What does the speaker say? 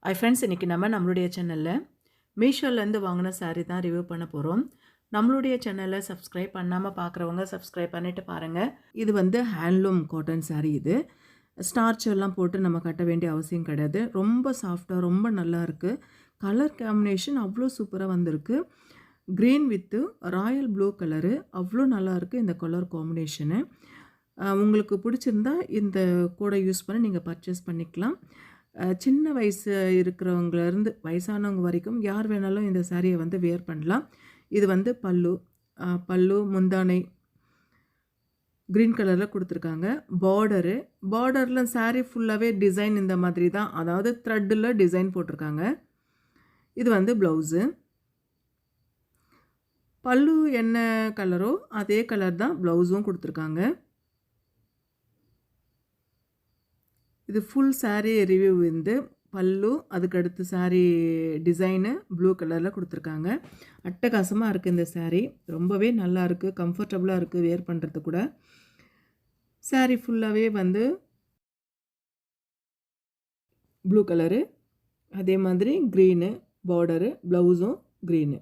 Hi friends, இன்றைக்கி நம்மளுடைய சேனலில் மீஷோலேருந்து வாங்கின சாரீ தான் ரிவ்யூ பண்ண போகிறோம். நம்மளுடைய சேனலை சப்ஸ்கிரைப் பண்ணாமல் பார்க்குறவங்க சப்ஸ்கிரைப் பண்ணிவிட்டு பாருங்கள். இது ஹேண்ட்லூம் காட்டன் சாரீ. இது ஸ்டார்ச் எல்லாம் போட்டு நம்ம கட்ட வேண்டிய அவசியம் கிடையாது. ரொம்ப சாஃப்டாக ரொம்ப நல்லா இருக்குது. கலர் காம்பினேஷன் அவ்வளோ சூப்பராக வந்திருக்கு. Green with Royal blue colour அவ்வளோ நல்லாயிருக்கு இந்த கலர் காம்பினேஷனு. உங்களுக்கு பிடிச்சிருந்தா இந்த கோடை யூஸ் பண்ணி நீங்கள் பர்ச்சேஸ் பண்ணிக்கலாம். சின்ன வயசு இருக்கிறவங்கலேருந்து வயசானவங்க வரைக்கும் யார் வேணாலும் இந்த சாரியை வியர் பண்ணலாம். இது பல்லு முந்தானை க்ரீன் கலரில் கொடுத்துருக்காங்க. பார்டரில் சாரீ ஃபுல்லாகவே டிசைன் இந்த மாதிரி தான், அதாவது த்ரெட்டில் டிசைன் போட்டிருக்காங்க. இது ப்ளவுஸு. பல்லு என்ன கலரோ அதே கலர் தான் ப்ளவுஸும் கொடுத்துருக்காங்க. இது ஃபுல் சாரீ ரிவ்யூ. பல்லு, அதுக்கடுத்து சாரீ டிசைனு ப்ளூ கலரில் கொடுத்துருக்காங்க. அட்டகாசமாக இருக்குது இந்த சாரீ. ரொம்பவே நல்லா இருக்குது, கம்ஃபர்டபுளாக இருக்குது வேர் பண்ணுறது கூட. சாரீ ஃபுல்லாகவே ப்ளூ கலரு, அதே மாதிரி க்ரீனு பார்டரு, ப்ளவுஸும் க்ரீனு.